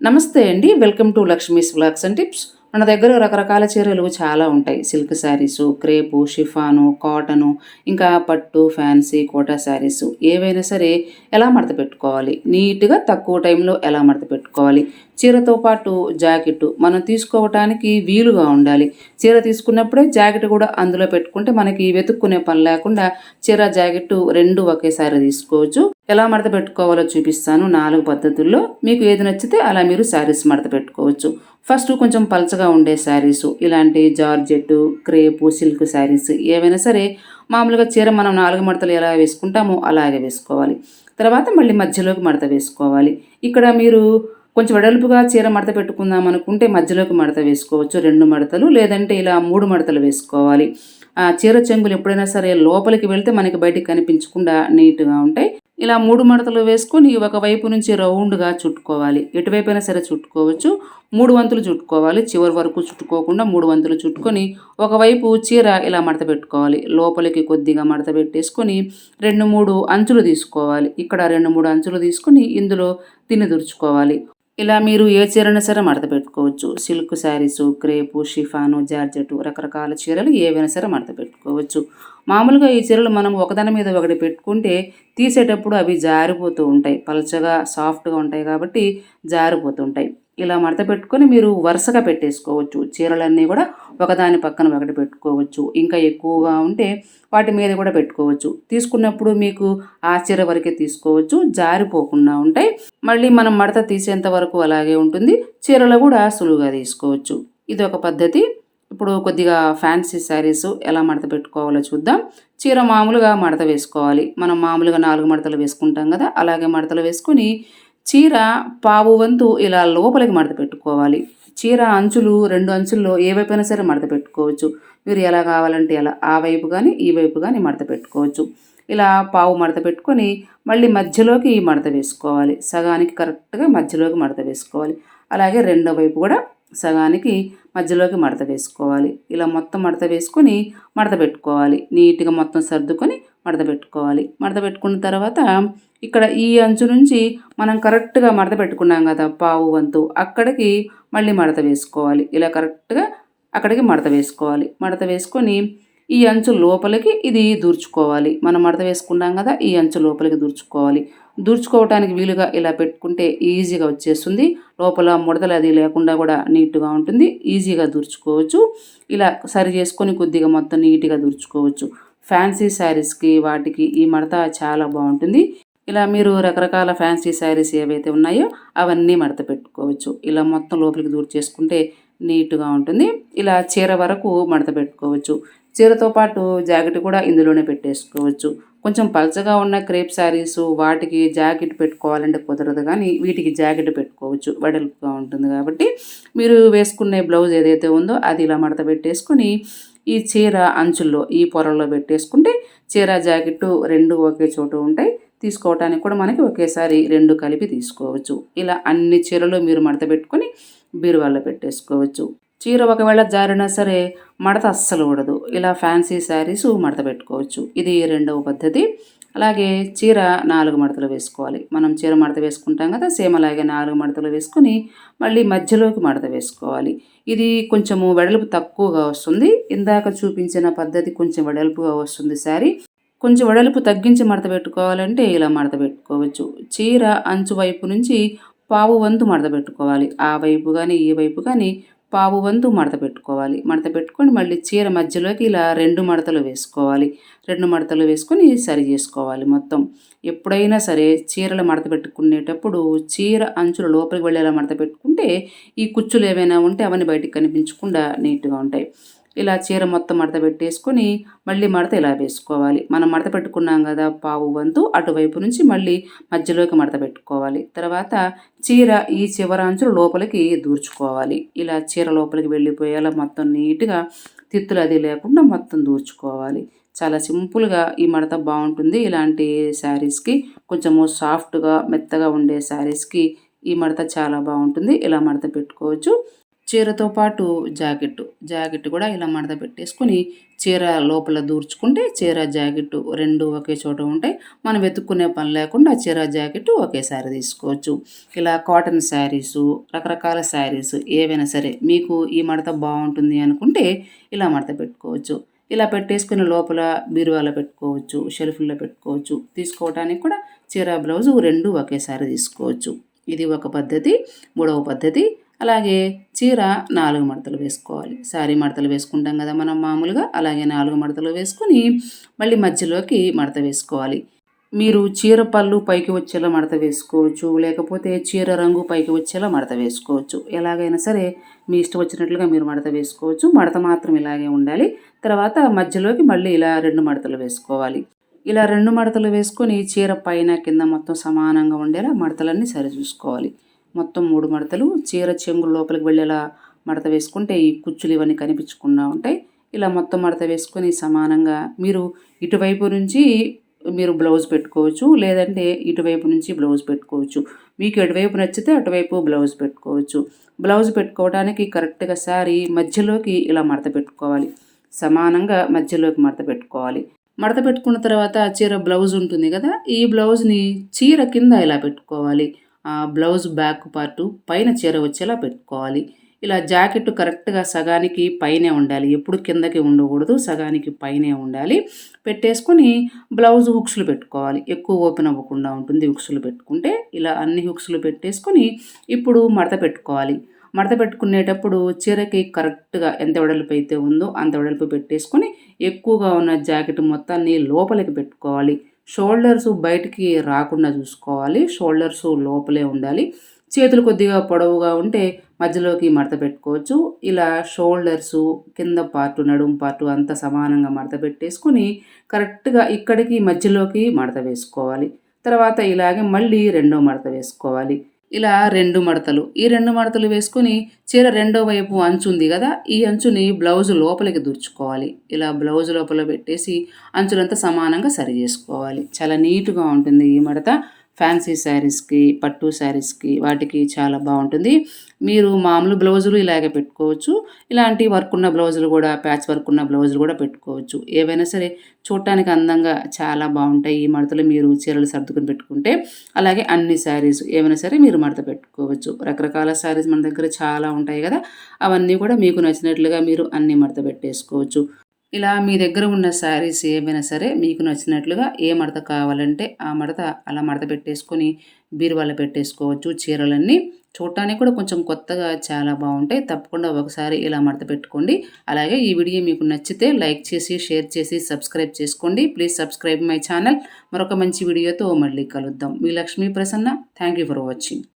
నమస్తే అండి. Welcome to Lakshmi's vlogs and tips. మన దగ్గర రకరకాల చీరలు చాలా ఉంటాయి. Silk saris, crepe, chiffon, cotton, ఇంకా పట్టు, ఫ్యాన్సీ, కోటా శారీసు ఏవైనా సరే ఎలా మడత పెట్టుకోవాలి, నీట్‌గా తక్కువ టైంలో ఎలా మడత పెట్టుకోవాలి, చీరతో పాటు జాకెట్టు మనం తీసుకోవటానికి వీలుగా ఉండాలి. చీర తీసుకున్నప్పుడే జాకెట్ కూడా అందులో పెట్టుకుంటే మనకి వెతుక్కునే పని లేకుండా చీర, జాకెట్టు 2 ఒకేసారి తీసుకోవచ్చు. ఎలా మడత పెట్టుకోవాలో చూపిస్తాను 4 పద్ధతుల్లో. మీకు ఏది నచ్చితే అలా మీరు శారీస్ మడత పెట్టుకోవచ్చు. ఫస్ట్ కొంచెం పలచగా ఉండే శారీసు ఇలాంటి జార్జెట్టు, క్రేపు, సిల్క్ శారీస్ ఏవైనా సరే మామూలుగా చీర మనం 4 మడతలు ఎలా వేసుకుంటామో అలాగే వేసుకోవాలి. తర్వాత మళ్ళీ మధ్యలోకి మడత వేసుకోవాలి. ఇక్కడ మీరు కొంచెం వెడల్పుగా చీర మడత పెట్టుకుందాం అనుకుంటే మధ్యలోకి మడత వేసుకోవచ్చు 2 మడతలు, లేదంటే ఇలా 3 మడతలు వేసుకోవాలి. చీర చెంగులు ఎప్పుడైనా సరే లోపలికి వెళ్తే మనకి బయటికి కనిపించకుండా నీట్‌గా ఉంటాయి. ఇలా 3 మడతలు వేసుకొని ఒకవైపు నుంచి రౌండ్‌గా చుట్టుకోవాలి. ఎటువైపైనా సరే చుట్టుకోవచ్చు. 3 వంతులు చుట్టుకోవాలి. చివరి వరకు చుట్టుకోకుండా 3 వంతులు చుట్టుకొని ఒకవైపు చీర ఇలా మడత పెట్టుకోవాలి. లోపలికి కొద్దిగా మడత పెట్టేసుకొని 2, 3 అంచులు తీసుకోవాలి. ఇక్కడ 2, 3 అంచులు తీసుకొని ఇందులో పిన్ను దుర్చుకోవాలి. ఇలా మీరు ఏ చీరైనా సరే మడత పెట్టుకోవచ్చు. Silk saris, crepe, chiffon, georgette రకరకాల చీరలు ఏవైనా సరే మడత పెట్టుకోవచ్చు. మామూలుగా ఈ చీరలు మనం ఒకదాని మీద ఒకటి పెట్టుకుంటే తీసేటప్పుడు అవి జారిపోతూ ఉంటాయి. పలచగా సాఫ్ట్‌గా ఉంటాయి కాబట్టి జారిపోతుంటాయి. ఇలా మడత పెట్టుకొని మీరు వరుసగా పెట్టేసుకోవచ్చు. చీరలన్నీ కూడా ఒకదాని పక్కన ఒకటి పెట్టుకోవచ్చు. ఇంకా ఎక్కువగా ఉంటే వాటి మీద కూడా పెట్టుకోవచ్చు. తీసుకున్నప్పుడు మీకు ఆ చీర వరకే తీసుకోవచ్చు. జారిపోకుండా ఉంటాయి. మళ్ళీ మనం మడత తీసేంత వరకు అలాగే ఉంటుంది. చీరలు కూడా సులువుగా తీసుకోవచ్చు. ఇదొక పద్ధతి. ఇప్పుడు కొద్దిగా ఫ్యాన్సీ శారీస్ ఎలా మడత పెట్టుకోవాలో చూద్దాం. చీర మామూలుగా మడత వేసుకోవాలి. మనం మామూలుగా 4 మడతలు వేసుకుంటాం కదా! అలాగే మడతలు వేసుకొని చీర పావు వంతు ఇలా లోపలికి మడత పెట్టుకోవాలి. చీర అంచులు 2 అంచుల్లో ఏ వైపైనా సరే మడత పెట్టుకోవచ్చు. మీరు ఎలా కావాలంటే అలా ఆ వైపు గానీ, ఈ వైపు గానీ మడత పెట్టుకోవచ్చు. ఇలా పావు మడత పెట్టుకొని మళ్ళీ మధ్యలోకి మడత వేసుకోవాలి. సగానికి కరెక్ట్‌గా మధ్యలోకి మడత వేసుకోవాలి. అలాగే రెండో వైపు కూడా సగానికి మధ్యలోకి మడత వేసుకోవాలి. ఇలా మొత్తం మడత వేసుకొని మడత పెట్టుకోవాలి. నీట్‌గా మొత్తం సర్దుకొని మడత పెట్టుకోవాలి. మడత పెట్టుకున్న తర్వాత ఇక్కడ ఈ అంచు నుంచి మనం కరెక్ట్‌గా మడత పెట్టుకున్నాం కదా! పావు వంతు అక్కడికి మళ్ళీ మడత వేసుకోవాలి. ఇలా కరెక్ట్‌గా అక్కడికి మడత వేసుకోవాలి. మడత వేసుకొని ఈ అంచు లోపలికి ఇది దూర్చుకోవాలి. మనం మడత వేసుకున్నాం కదా! ఈ అంచు లోపలికి దూర్చుకోవాలి. దూర్చుకోవటానికి వీలుగా ఇలా పెట్టుకుంటే ఈజీగా వచ్చేస్తుంది. లోపల ముడతలు అది లేకుండా కూడా నీట్‌గా ఉంటుంది. ఈజీగా దూర్చుకోవచ్చు. ఇలా సరి చేసుకొని కొద్దిగా మొత్తం నీట్‌గా దూర్చుకోవచ్చు. ఫ్యాన్సీ శారీస్‌కి వాటికి ఈ మడత చాలా బావుంటుంది. ఇలా మీరు రకరకాల ఫ్యాన్సీ శారీస్ ఏవైతే ఉన్నాయో అవన్నీ మడత పెట్టుకోవచ్చు. ఇలా మొత్తం లోపలికి దూర్చేసుకుంటే నీట్‌గా ఉంటుంది. ఇలా చీర వరకు మడత పెట్టుకోవచ్చు. చీరతో పాటు జాకెట్ కూడా ఇందులోనే పెట్టేసుకోవచ్చు. కొంచెం పలచగా ఉన్న క్రేప్ శారీసు వాటికి జాకెట్ పెట్టుకోవాలంటే కుదరదు కానీ వీటికి జాకెట్ పెట్టుకోవచ్చు. వెడల్పుగా ఉంటుంది కాబట్టి మీరు వేసుకునే బ్లౌజ్ ఏదైతే ఉందో అది ఇలా మడత పెట్టేసుకొని ఈ చీర అంచుల్లో ఈ పొరల్లో పెట్టేసుకుంటే చీర, జాకెట్టు 2 ఒకే చోట ఉంటాయి. తీసుకోవటానికి కూడా మనకి ఒకేసారి 2 కలిపి తీసుకోవచ్చు. ఇలా అన్ని చీరలు మీరు మడత పెట్టుకొని బీరువాలో పెట్టేసుకోవచ్చు. చీర ఒకవేళ జారినా సరే మడత అస్సలు ఊడదు. ఇలా ఫ్యాన్సీ శారీస్ మడత పెట్టుకోవచ్చు. ఇది రెండవ పద్ధతి. అలాగే చీర 4 మడతలు వేసుకోవాలి. మనం చీర మడత వేసుకుంటాం కదా! సేమ్ అలాగే 4 మడతలు వేసుకొని మళ్ళీ మధ్యలోకి మడత వేసుకోవాలి. ఇది కొంచెము వెడల్పు తక్కువగా వస్తుంది. ఇందాక చూపించిన పద్ధతి కొంచెం వెడల్పుగా వస్తుంది శారీ. కొంచెం వెడల్పు తగ్గించి మడత పెట్టుకోవాలంటే ఇలా మడత పెట్టుకోవచ్చు. చీర అంచు వైపు నుంచి పావు వంతు మడత పెట్టుకోవాలి. ఆ వైపు గానీ, ఈ వైపు గానీ పావు వంతు మడత పెట్టుకోవాలి. మడత పెట్టుకొని మళ్ళీ చీర మధ్యలోకి ఇలా 2 మడతలు వేసుకోవాలి. 2 మడతలు వేసుకొని సరి చేసుకోవాలి మొత్తం. ఎప్పుడైనా సరే చీరలు మడత పెట్టుకునేటప్పుడు చీర అంచులు లోపలికి వెళ్ళేలా మడత పెట్టుకుంటే ఈ కుచ్చులు ఏవైనా ఉంటే అవన్నీ బయటికి కనిపించకుండా నీట్‌గా ఉంటాయి. ఇలా చీర మొత్తం మడత పెట్టేసుకొని మళ్ళీ మడత ఇలా వేసుకోవాలి. మనం మడత పెట్టుకున్నాం కదా! పావు వంతు అటువైపు నుంచి మళ్ళీ మధ్యలోకి మడత పెట్టుకోవాలి. తర్వాత చీర ఈ చివరంచులు లోపలికి దూర్చుకోవాలి. ఇలా చీర లోపలికి వెళ్ళిపోయేలా మొత్తం నీట్‌గా తిత్తులు అది లేకుండా మొత్తం దూర్చుకోవాలి. చాలా సింపుల్‌గా ఈ మడత బావుంటుంది. ఇలాంటి శారీస్‌కి కొంచెము సాఫ్ట్‌గా మెత్తగా ఉండే శారీస్‌కి ఈ మడత చాలా బావుంటుంది. ఇలా మడత పెట్టుకోవచ్చు. చీరతో పాటు జాకెట్ కూడా ఇలా మడత పెట్టేసుకొని చీర లోపల దూర్చుకుంటే చీర జాకెట్ 2 ఒకే చోట ఉంటాయి. మనం వెతుక్కునే పని లేకుండా చీర జాకెట్ ఒకేసారి తీసుకోవచ్చు. ఇలా కాటన్ శారీసు, రకరకాల శారీస్ ఏవైనా సరే మీకు ఈ మడత బాగుంటుంది అనుకుంటే ఇలా మడత పెట్టుకోవచ్చు. ఇలా పెట్టేసుకుని లోపల బీరువాలో పెట్టుకోవచ్చు, షెల్ఫ్‌లో పెట్టుకోవచ్చు. తీసుకోవటానికి కూడా చీర, బ్లౌజు 2 ఒకేసారి తీసుకోవచ్చు. ఇది ఒక పద్ధతి. మూడవ పద్ధతి అలాగే చీర 4 మడతలు వేసుకోవాలి. సారీ మడతలు వేసుకుంటాం కదా మనం మామూలుగా, అలాగే 4 మడతలు వేసుకొని మళ్ళీ మధ్యలోకి మడత వేసుకోవాలి. మీరు చీర పళ్ళు పైకి వచ్చేలా మడత వేసుకోవచ్చు, లేకపోతే చీర రంగు పైకి వచ్చేలా మడత వేసుకోవచ్చు. ఎలాగైనా సరే మీ ఇష్టం వచ్చినట్లుగా మీరు మడత వేసుకోవచ్చు. మడత మాత్రం ఇలాగే ఉండాలి. తర్వాత మధ్యలోకి మళ్ళీ ఇలా 2 మడతలు వేసుకోవాలి. ఇలా 2 మడతలు వేసుకొని చీర పైన కింద మొత్తం సమానంగా ఉండేలా మడతలన్నీ సరిచూసుకోవాలి. మొత్తం 3 మడతలు చీర చెంగు లోపలికి వెళ్ళేలా మడత వేసుకుంటే ఈ కుచ్చులు ఇవన్నీ కనిపించకుండా ఉంటాయి. ఇలా మొత్తం మడత వేసుకొని సమానంగా మీరు ఇటువైపు నుంచి మీరు బ్లౌజ్ పెట్టుకోవచ్చు, లేదంటే ఇటువైపు నుంచి బ్లౌజ్ పెట్టుకోవచ్చు. మీకు ఎటువైపు నచ్చితే అటువైపు బ్లౌజ్ పెట్టుకోవచ్చు. బ్లౌజ్ పెట్టుకోవడానికి కరెక్ట్‌గా సారీ మధ్యలోకి ఇలా మడత పెట్టుకోవాలి. సమానంగా మధ్యలోకి మడత పెట్టుకోవాలి. మడత పెట్టుకున్న తర్వాత చీర బ్లౌజ్ ఉంటుంది కదా, ఈ బ్లౌజ్‌ని చీర కింద ఇలా పెట్టుకోవాలి. ఆ బ్లౌజ్ బ్యాక్ పార్టు పైన చీర వచ్చేలా పెట్టుకోవాలి. ఇలా జాకెట్ కరెక్ట్‌గా సగానికి పైనే ఉండాలి. ఎప్పుడు కిందకి ఉండకూడదు. సగానికి పైనే ఉండాలి. పెట్టేసుకొని బ్లౌజ్ హుక్స్‌లు పెట్టుకోవాలి. ఎక్కువ ఓపెన్ అవ్వకుండా ఉంటుంది హుక్స్‌లు పెట్టుకుంటే. ఇలా అన్ని హుక్స్‌లు పెట్టేసుకొని ఇప్పుడు మడత పెట్టుకోవాలి. మడత పెట్టుకునేటప్పుడు చీరకి కరెక్ట్‌గా ఎంత వెడల్పు అయితే ఉందో అంత వెడల్పు పెట్టేసుకొని ఎక్కువగా ఉన్న జాకెట్ మొత్తాన్ని లోపలికి పెట్టుకోవాలి. షోల్డర్స్ బయటికి రాకుండా చూసుకోవాలి. షోల్డర్స్ లోపలే ఉండాలి. చేతులు కొద్దిగా పొడవుగా ఉంటే మధ్యలోకి మడత పెట్టుకోవచ్చు. ఇలా షోల్డర్సు, కింద పార్టు, నడుము పార్టు అంతా సమానంగా మడత పెట్టేసుకొని కరెక్ట్‌గా ఇక్కడికి మధ్యలోకి మడత వేసుకోవాలి. తర్వాత ఇలాగే మళ్ళీ రెండో మడత వేసుకోవాలి. ఇలా 2 మడతలు. ఈ 2 మడతలు వేసుకొని చీర రెండో వైపు అంచు ఉంది కదా, ఈ అంచుని బ్లౌజ్ లోపలికి దూర్చుకోవాలి. ఇలా బ్లౌజ్ లోపల పెట్టేసి అంచులంతా సమానంగా సరి చేసుకోవాలి. చాలా నీట్‌గా ఉంటుంది ఈ మడత. ఫ్యాన్సీ శారీస్‌కి, పట్టు శారీస్‌కి వాటికి చాలా బాగుంటుంది. మీరు మామూలు బ్లౌజులు ఇలాగే పెట్టుకోవచ్చు. ఇలాంటి వర్క్ ఉన్న బ్లౌజులు కూడా, ప్యాచ్ వర్క్ ఉన్న బ్లౌజులు కూడా పెట్టుకోవచ్చు. ఏవైనా సరే చూడటానికి అందంగా చాలా బాగుంటాయి ఈ మడతలు మీరు చీరలు సర్దుకొని పెట్టుకుంటే. అలాగే అన్ని శారీస్ ఏమైనా సరే మీరు మడత పెట్టుకోవచ్చు. రకరకాల శారీస్ మన దగ్గర చాలా ఉంటాయి కదా, అవన్నీ కూడా మీకు నచ్చినట్లుగా మీరు అన్నీ మడత పెట్టేసుకోవచ్చు. ఇలా మీ దగ్గర ఉన్న శారీస్ ఏమైనా సరే మీకు నచ్చినట్లుగా ఏ మడత కావాలంటే ఆ మడత అలా మడత పెట్టేసుకొని బీరువాలో పెట్టేసుకోవచ్చు చీరలన్నీ. చూడటానికి కూడా కొంచెం కొత్తగా చాలా బాగుంటాయి. తప్పకుండా ఒకసారి ఇలా మడత పెట్టుకోండి. అలాగే ఈ వీడియో మీకు నచ్చితే లైక్ చేసి, షేర్ చేసి, సబ్స్క్రైబ్ చేసుకోండి. Please subscribe my channel. మరొక మంచి వీడియోతో మళ్ళీ కలుద్దాం. మీ Lakshmi Prasanna. Thank you for watching.